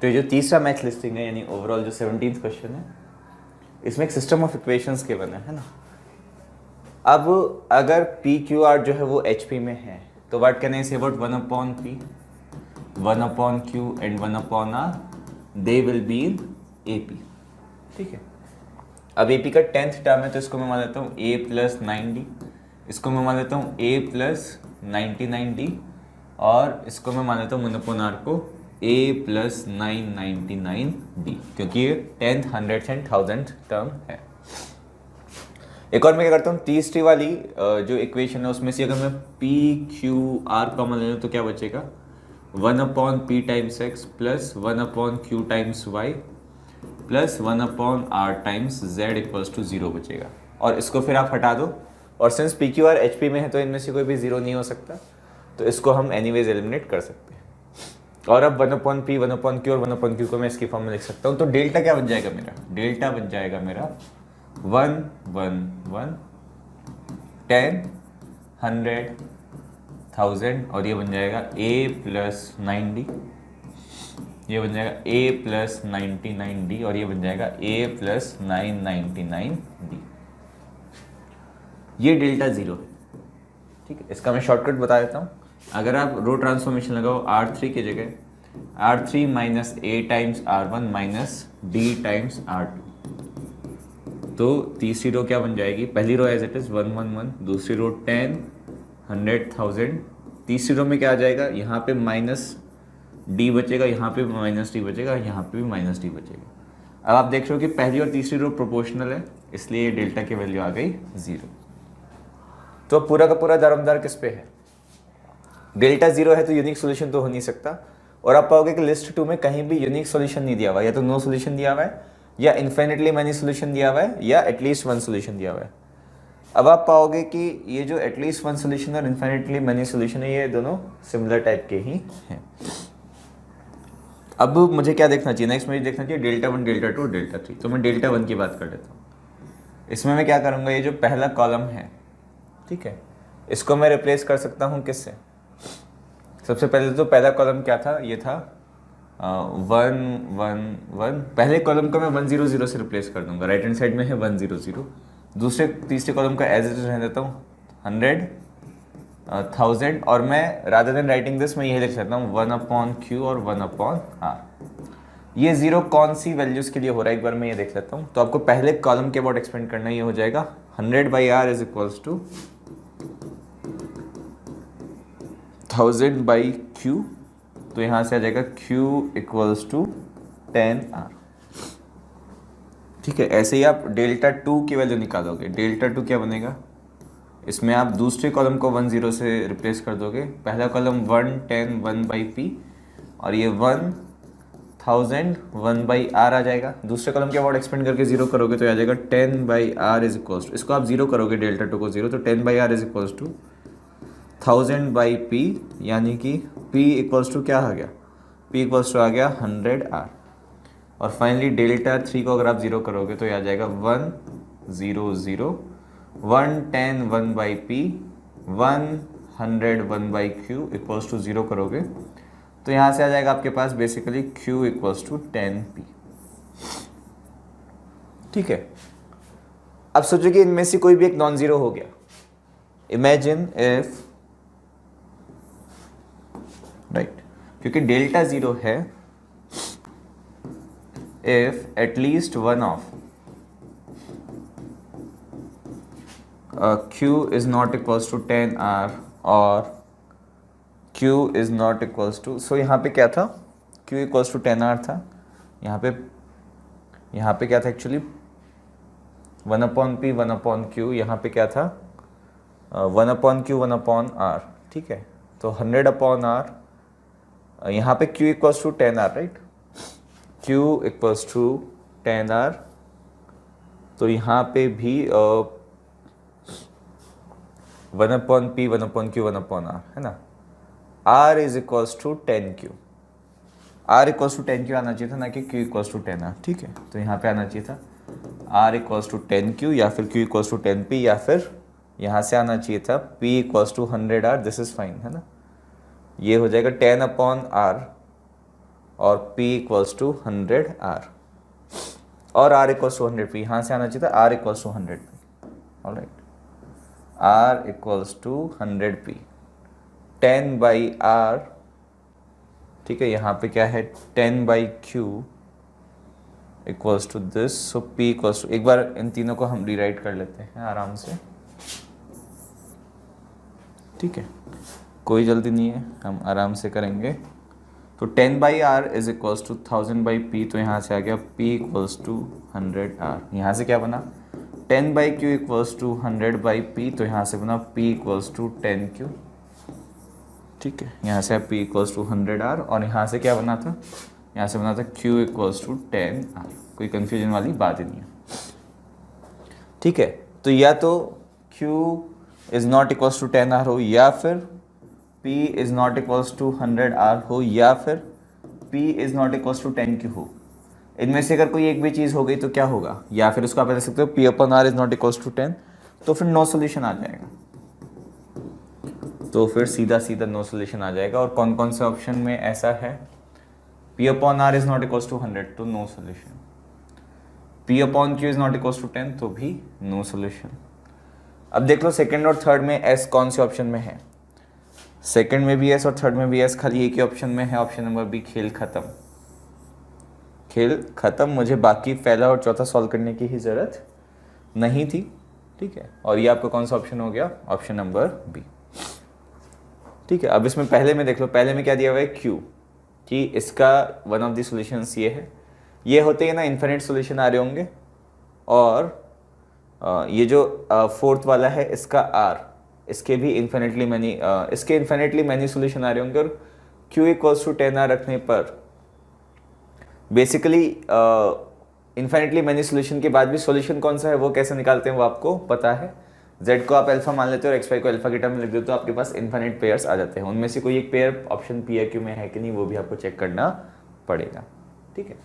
तो ये जो तीसरा मैच लिस्टिंग है यानी ओवरऑल जो 17th क्वेश्चन है, इसमें एक सिस्टम ऑफ इक्वेशंस के बने है ना। अब अगर पी क्यू आर जो है वो एच पी में है तो what can I say about 1/p, 1/q and 1/r, they will be in A P. ठीक है, अब ए पी का 10th टर्म है तो इसको मैं मान लेता हूँ a प्लस 9d, इसको मैं मान लेता हूँ a प्लस 99d, और इसको मैं मान लेता हूँ 1/r को a प्लस 999d, क्योंकि ये 10th 100th and 1000th term है। एक और मैं क्या करता हूँ, तीसरी वाली जो इक्वेशन है उसमें से अगर मैं पी क्यू आर कॉमन ले लूँ तो क्या बचेगा, 1/p times x plus 1/q times y plus 1/r times z equals to 0 बचेगा। और इसको फिर आप हटा दो, और since p q r h p में है तो इनमें से कोई भी 0 नहीं हो सकता, तो इसको हम एनीवेज एलिमिनेट कर सकते हैं। और अब 1/p 1/q और 1/q को मैं इसकी फॉर्म में लिख सकता हूँ। तो डेल्टा क्या बन जाएगा मेरा, डेल्टा बन जाएगा मेरा 1 1 1 10 100 1000, और ये बन जाएगा a प्लस 9d, ये बन जाएगा a प्लस 99d, और ये बन जाएगा a प्लस 999d। ये डेल्टा 0 है। ठीक है, इसका मैं शॉर्टकट बता देता हूँ। अगर आप रो ट्रांसफॉर्मेशन लगाओ R3 की जगह R3 minus a times R1 minus d times R2, तो तीसरी रो क्या बन जाएगी, पहली रो एज इट इज 1 1 1, दूसरी रो 10 100 1000, तीसरी रो में क्या आ जाएगा, यहाँ पे माइनस डी बचेगा, यहाँ पे माइनस डी बचेगा, यहाँ पे भी माइनस डी बचेगा। अब आप देख रहे हो कि पहली और तीसरी रो प्रोपोर्शनल है, इसलिए डेल्टा की वैल्यू आ गई 0। तो पूरा का पूरा दारोमदार किस पे है, डेल्टा 0 है तो यूनिक सोल्यूशन तो हो नहीं सकता। और आप पाओगे कि लिस्ट 2 में कहीं भी यूनिक सोल्यूशन नहीं दिया हुआ, या तो नो सोल्यूशन दिया हुआ है, या इन्फिनिटली मैनी सोल्यूशन दिया हुआ है, या एटलीस्ट वन सोल्यूशन दिया हुआ है। अब आप पाओगे कि ये जो एटलीस्ट वन सोल्यूशन और इन्फिनिटली मैनी सोल्यूशन है, ये दोनों सिमिलर टाइप के ही हैं। अब मुझे क्या देखना चाहिए, नेक्स्ट मुझे देखना चाहिए डेल्टा 1 डेल्टा 2 डेल्टा 3। तो मैं डेल्टा 1 की बात कर लेता हूँ। इसमें मैं क्या करूँगा, ये जो पहला कॉलम है, ठीक है, इसको मैं रिप्लेस कर सकता हूँ किससे। सबसे पहले तो पहला कॉलम क्या था, ये था 1 1 1, पहले कॉलम को मैं 1 0 0 से रिप्लेस कर दूंगा, राइट हैंड साइड में है 1 0 0। दूसरे तीसरे कॉलम का एज इट इज रहने देता हूँ 100 1000, और मैं रादर देन राइटिंग दिस मैं यही लिख सकता हूँ 1/q और 1/r। ये 0 कौन सी वैल्यूज के लिए हो रहा है, एक बार मैं ये देख लेता हूँ। तो आपको पहले कॉलम के अबाउट एक्सपेंड करना, ये हो जाएगा 100/r is equals to 1000/q, तो यहाँ से आ जाएगा q इक्वल्स टू 10r। ठीक है, ऐसे ही आप डेल्टा 2 की वैल्यू निकालोगे। डेल्टा 2 क्या बनेगा, इसमें आप दूसरे कॉलम को 1 0 से रिप्लेस कर दोगे। पहला कॉलम 1 10 1/p, और ये 1000 1/r आ जाएगा। दूसरे कॉलम के अबाउट एक्सपेंड करके 0 करोगे तो आ जाएगा 10/r इज इक्वल्स टू, इसको आप 0 करोगे डेल्टा 2 को 0, तो 10/r is equals to 1000/p, यानी कि p इक्वल्स टू क्या आ गया, p इक्वल्स टू आ गया 100r। और फाइनली डेल्टा 3 को अगर आप 0 करोगे तो ये आ जाएगा 1 0 0 110 1/p 100 1/q इक्वल्स टू 0 करोगे तो यहाँ से आ जाएगा आपके पास basically q equals to 10p। ठीक है, अब सोचो कि इनमें से कोई भी एक नॉन जीरो हो गया। इमेजिन इफ, राइट, क्योंकि डेल्टा 0 है if at least one of q is not equals to 10r or q is not equals to, so यहाँ पे क्या था, q equals to 10r था, यहाँ पे क्या था एक्चुअली 1/p 1/q, यहाँ पे क्या था 1/q 1/r। ठीक है, तो 100/r, यहाँ पे q equals to 10r, right, q equals to 10r, तो यहाँ पे भी 1/p 1/q 1/r है ना। r is equals to 10q, r equals to 10q आना चाहिए था, ना कि q इक्वल्स टू 10r। ठीक है, तो यहाँ पे आना चाहिए था r इक्वल्स टू 10q या फिर q इक्वल्स टू 10p, या फिर यहाँ से आना चाहिए था p equals to 100r। This is fine है ना, ये हो जाएगा 10/r और p इक्वल्स टू 100r और r इक्वल्स टू 100p, यहाँ से आना चाहिए था r equals to 100p, alright, r equals to 100p, 10 by r, ठीक है, यहाँ पे क्या है 10 by q equals to this, so p equals to, एक बार इन तीनों को हम रिराइट कर लेते हैं आराम से, ठीक है, कोई जल्दी नहीं है, हम आराम से करेंगे। तो 10 by r is equals to 1000 by p, तो यहाँ से आ गया p इक्वल्स टू 100r, यहाँ से क्या बना 10 by q equals to 100 by p, तो यहाँ से बना p इक्वल्स टू 10q, ठीक है, यहाँ से p इक्वल्स टू 100r, और यहाँ से क्या बना था, यहाँ से बना था q इक्वल्स टू 10r, कोई कंफ्यूजन वाली बात ही नहीं है, ठीक है। तो या तो q is not equals to 10r हो, या फिर p is not equals to 100r हो, या फिर p is not equals to 10q हो। इनमें से अगर कोई एक भी चीज़ हो गई तो क्या होगा, या फिर उसको आप लिख सकते हो p upon r is not equals to 10, तो फिर नो सोल्यूशन आ जाएगा, तो फिर सीधा सीधा नो सोल्यूशन आ जाएगा। और कौन कौन से ऑप्शन में ऐसा है, p upon r is not equals to 100 तो no solution, p upon q is not equals to 10 तो भी नो सोल्यूशन। अब देख लो सेकंड और थर्ड में s कौन से ऑप्शन में है, सेकंड में भी s और थर्ड में भी s, खाली एक ही ऑप्शन में है, ऑप्शन नंबर बी, खेल खत्म, खेल खत्म, मुझे बाकी पहला और चौथा सॉल्व करने की ही ज़रूरत नहीं थी, ठीक है। और ये आपका कौन सा ऑप्शन हो गया, ऑप्शन नंबर बी, ठीक है। अब इसमें पहले में देख लो, पहले में क्या दिया हुआ है q, कि इसका वन ऑफ द सॉल्यूशंस ये है, ये होते हैं ना इन्फिनिट सॉल्यूशन आ रहे होंगे, और ये जो फोर्थ वाला है इसका r, इसके भी इन्फिनिटली मैनी इसके इन्फिनिटली मैनी सॉल्यूशन आ रहे होंगे, और q इक्वल्स टू 10r रखने पर बेसिकली इन्फिनिटली मैनी सॉल्यूशन के बाद भी सॉल्यूशन कौन सा है वो कैसे निकालते हैं वो आपको पता है, z को आप अल्फा मान लेते हो और xy को अल्फा के टर्म में लिख देते हो, तो आपके पास इन्फिनिट पेयर्स आ जाते हैं, उनमें से कोई एक पेयर ऑप्शन p या q में है कि नहीं वो भी आपको चेक करना पड़ेगा, ठीक है।